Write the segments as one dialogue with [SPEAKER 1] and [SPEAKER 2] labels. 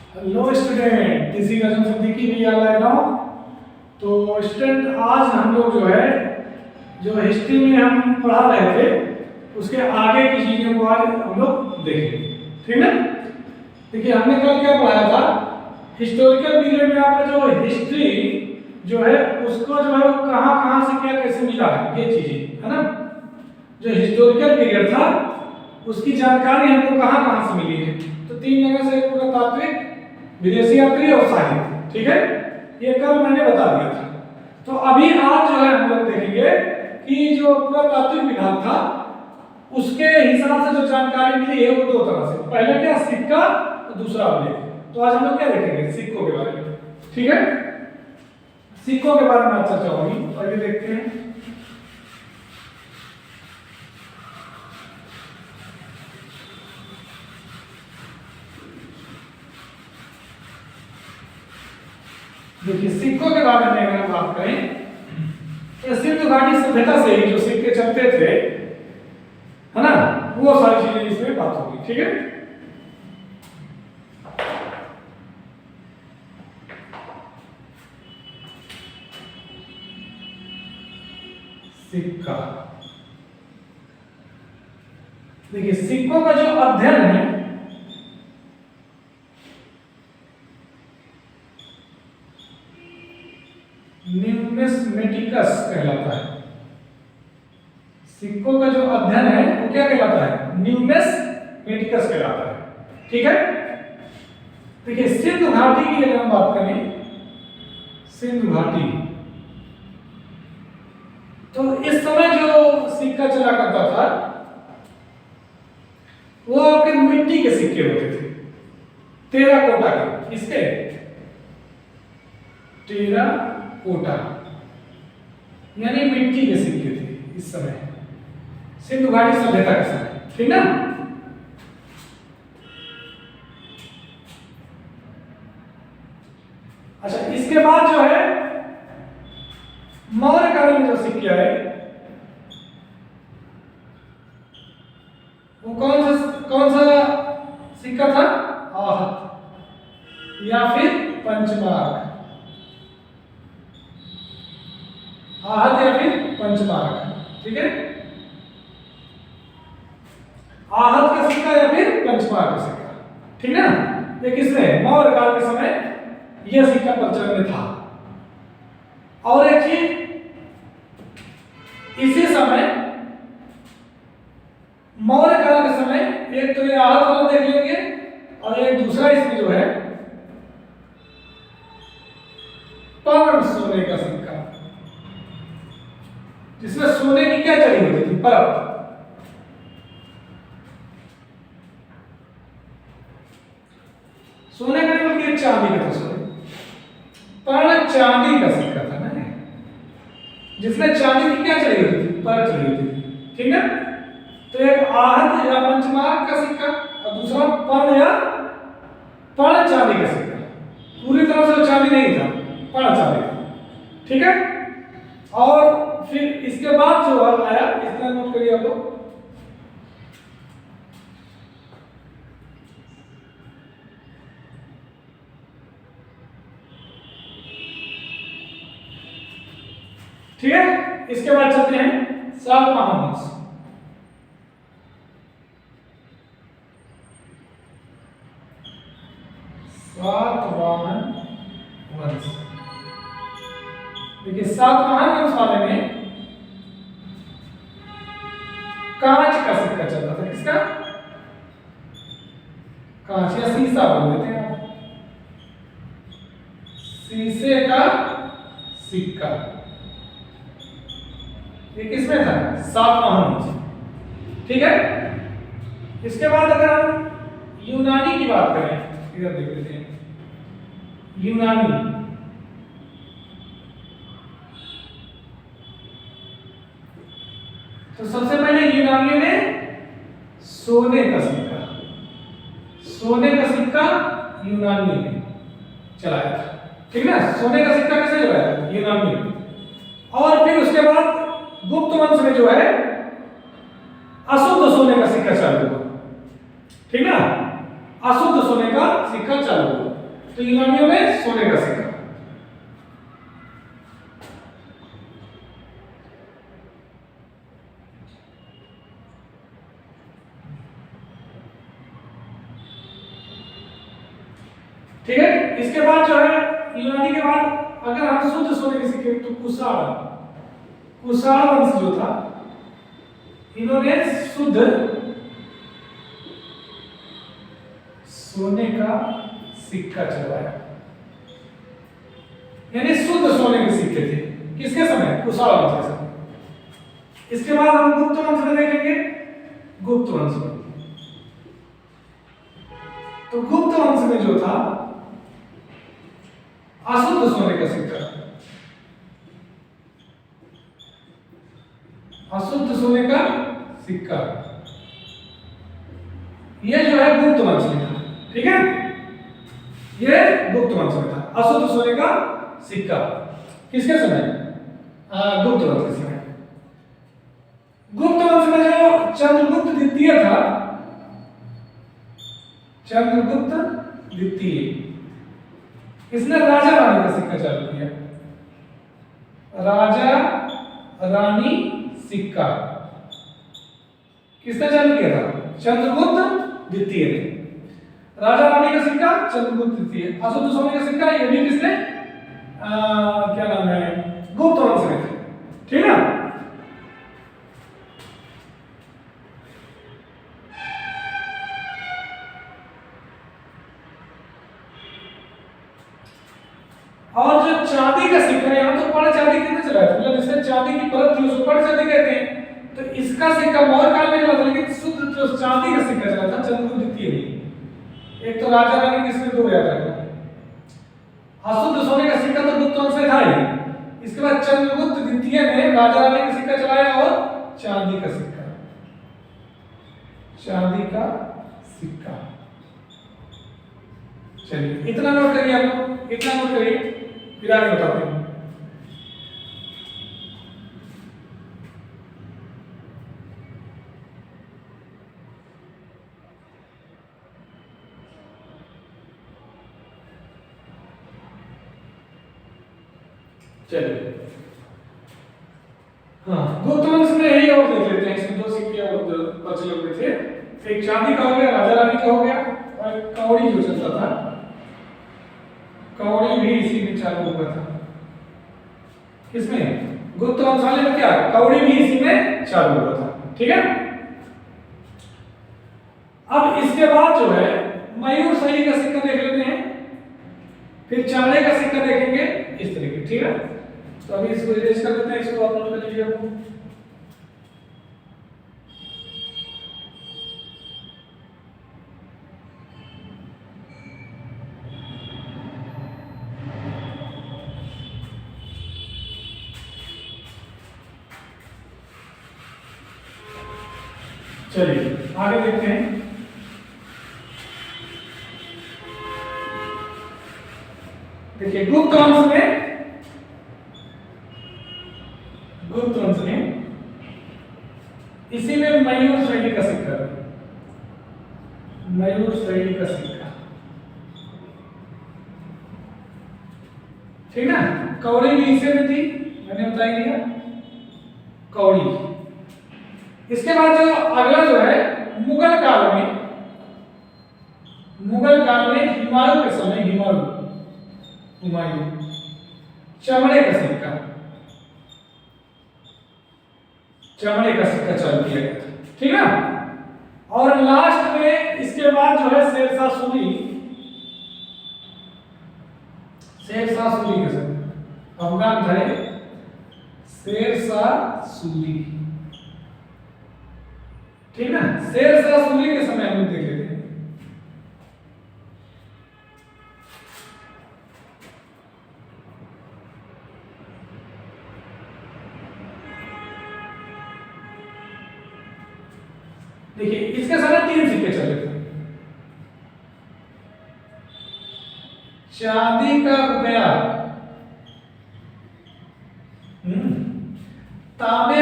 [SPEAKER 1] Hello student, this is Azam Siddiqui we are live now. तो student, आज हम लोग जो हिस्ट्री में हम पढ़ा रहे थे उसके आगे की चीज़ों को आज हम लोग देखेंगे, ठीक है। देखिए, हमने कल क्या पढ़ाया था, हिस्टोरिकल पीरियड में आपका जो हिस्ट्री जो है उसको जो है कहाँ कहाँ से क्या कैसे मिला है, ये चीज़ें है ना। जो हिस्टोरिकल पीरियड था उसकी जानकारी हमको कहाँ कहाँ से मिली है, तो 3 जगह से, पुरातात्विक, विदेशी यात्री और साहित्य, ठीक है। ये कल मैंने बता दिया था। तो अभी आज जो है हम लोग देखेंगे कि जो पुरातात्विक विभाग था उसके हिसाब से जो जानकारी मिली है वो 2 तरह से, पहले क्या सिक्का और दूसरा अभिलेख। तो आज हम लोग क्या देखेंगे, सिक्कों के बारे में, ठीक है। सिक्कों के बारे में चर्चा होगी, आगे देखते हैं। देखिए, सिक्कों के बारे में अगर बात करें तो सिंधु घाटी सभ्यता से ही जो सिक्के चलते थे, है ना, वो सारी चीजें इसमें बात होगी, ठीक है। सिक्का, देखिए सिक्कों का जो अध्ययन है न्यूमिस्मेटिक्स कहलाता है। सिक्कों का जो अध्ययन है वो क्या कहलाता है, न्यूमिस्मेटिक्स कहलाता है, ठीक है। देखिए, सिंधु घाटी की अगर हम बात करें, सिंधु घाटी, तो इस समय जो सिक्का चला करता था वो आपके मिट्टी के सिक्के होते थे, टेराकोटा के। किसके? टेराकोटा, यानी मिट्टी के सिक्के थे इस समय, सिंधु घाटी सभ्यता के समय, ठीक ना। अच्छा, इसके बाद जो है मौर्य काल में जो सिक्के आए वो कौन सा सिक्का था, आहत या फिर पंचमार्क, आहत या फिर पंचमार्क, ठीक है। आहत का सिक्का या फिर पंचमार्क का सिक्का, ठीक है ना। ये किसने, मौर्य काल के समय यह सिक्का प्रचलन में था। और एक चीज, इसी समय मौर्य काल के समय एक तो ये आहत वाला देख लेंगे, और एक दूसरा इसमें जो है पर्ण सोने का सिक्का, जिसमें सोने की क्या चढ़ी होती थी, परत। सोने का नहीं बल्कि चांदी का था, सोने पर्ण चांदी का सिक्का था ना, जिसमें चांदी की क्या चढ़ी होती थी, परत चढ़ी होती थी, ठीक है। तो एक आहत या पंचमार्क का सिक्का और दूसरा पर्ण या पर्ण चांदी का सिक्का। पूरी तरह से चांदी नहीं था, पर्ण चांदी था, ठीक है। और फिर इसके बाद जो आया, इतना नोट करिए आप लोग, ठीक है। इसके बाद चलते हैं सातवाहन वंश। सातवाहन वंश, देखिए सातवाहन वंश वाले में कांच का सिक्का चलता था। किसका? कांच या शीशा बोल देते हैं आप, शीशे का सिक्का। ये किसमें था, सातवाहन वंश, ठीक है। इसके बाद अगर हम यूनानी की बात करें, इधर देख लेते हैं, यूनानी, तो सबसे पहले यूनानियों ने सोने का सिक्का, सोने का सिक्का यूनानियों ने चलाया था, ठीक है ना। सोने का सिक्का किसने चलाया, यूनानियों ने। और फिर उसके बाद गुप्त वंश में जो है अशुद्ध सोने का सिक्का चालू हुआ, ठीक ना। अशुद्ध सोने का सिक्का चालू हुआ। तो यूनानियों में सोने का सिक्का। ठीक है, इसके बाद जो है यूनानी के बाद अगर हम शुद्ध सोने के सिक्के तो कुषाण वंश जो था इन्होंने शुद्ध सोने का सिक्का चलवाया, यानी शुद्ध सोने के सिक्के थे किसके समय? कुषाण वंश के समय। इसके बाद हम गुप्त वंश में देखेंगे। गुप्त वंश में तो गुप्त वंश में जो था अशुद्ध सोने का सिक्का, अशुद्ध सोने का सिक्का, ये जो है गुप्त वंश में था। ठीक है, ये गुप्त वंश में था अशुद्ध सोने का सिक्का। किसके समय? गुप्त वंश के समय। गुप्त वंश में जो चंद्रगुप्त द्वितीय था, चंद्रगुप्त द्वितीय, इसने राजा रानी का सिक्का चालू किया। राजा रानी सिक्का किसने चालू किया था? चंद्रगुप्त द्वितीय ने। राजा रानी का सिक्का चंद्रगुप्त द्वितीय। अशुद्ध सोने का सिक्का ये भी किसने? क्या नाम है? गुप्त वंश में थे। ठीक है ना? और जो चांदी का सिक्का यहाँ तो पड़ चांदी कितने चला है, मतलब इससे चांदी की परत थी उसको पड़ चांदी कहते हैं। तो इसका सिक्का मौर्य काल में चला था, लेकिन शुद्ध जो चांदी का सिक्का चला था चंद्रगुप्त द्वितीय ने। एक तो राजा रानी किसने दो याद रखना। अशुद्ध सोने का सिक्का तो गुप्त वंश में था ही, इसके बाद चंद्रगुप्त द्वितीय ने राजा रानी का सिक्का चलाया और चांदी का सिक्का, चांदी का सिक्का। चलिए इतना नोट करिए, आप इतना नोट करिए, फिर आगे बताते हैं। चलिए हाँ, गुप्त वंश में यही और देख लेते हैं। इसमें दो सिक्के और प्रचलित में थे, एक चांदी का हो गया, राजा रानी का हो गया, और कौड़ी जो चलता था, कौड़ी भी इसी में चालू हुआ था। किसमें? गुप्त वंश वाले में क्या? कौड़ी भी इसी में चालू हुआ था। ठीक है, अब इसके बाद जो है मयूर शैली का सिक्का देख लेते हैं, फिर चांदे का सिक्का देखेंगे इस तरीके। ठीक है, तो अभी इसको इरेज कर देते हैं, इसको आप नोट कर लीजिए। आपको चलिए आगे देखते हैं। देखिए गुप्त वंश में इसी में मयूर शैली का सिक्का, मयूर शैली का सिक्का। ठीक ना, कौड़ी भी इसी में थी, मैंने बता दिया कौड़ी। इसके बाद जो अगला जो है मुगल काल में हुमायूं के समय, हुमायूं चमड़े का सिक्का, चमड़े का सिक्का चालू किया गया था। ठीक है, और लास्ट में इसके बाद जो है शेरशाह सूरी के समय अफगान थे शेरशाह सूरी। ठीक है, शेरशाह सूरी के समय हम देख लेते हैं। देखिए इसके समय तीन सिक्के चले थे, चांदी का रुपया, तांबे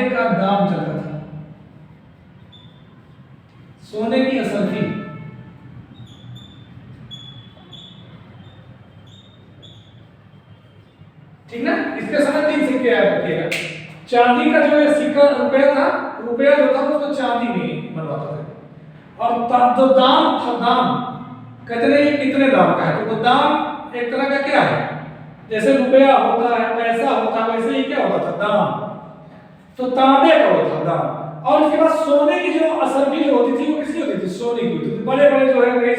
[SPEAKER 1] का दाम चलता था, सोने की असर थी, चांदी का जो ये सिक्का रुपया था, रुपया जो था उसको चांदी में बनवाता था। और जो दाम था, दाम कहते हैं ये कितने दाम का है, तो वो दाम एक तरह का क्या है, जैसे रुपया होता है, पैसा होता है, वैसे ही क्या होता था, दाम। तो तांबे का होता था दाम। और इसके बाद सोने की जो असरफी जो होती थी वो किसकी होती थी, सोने की होती थी, बड़े बड़े जो है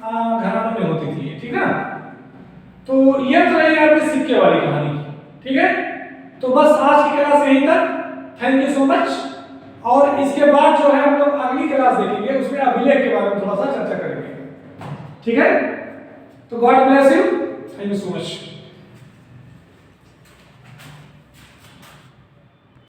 [SPEAKER 1] घरानों में होती थी, ठीक है। तो ये तो रही आपकी सिक्के वाली कहानी, ठीक है। तो बस आज की क्लास यहीं तक, थैंक यू सो मच। और इसके बाद जो है हम लोग अगली क्लास देखेंगे, उसमें अभिलेख के बारे में थोड़ा सा चर्चा करेंगे, ठीक है। तो God bless you, thank you so much.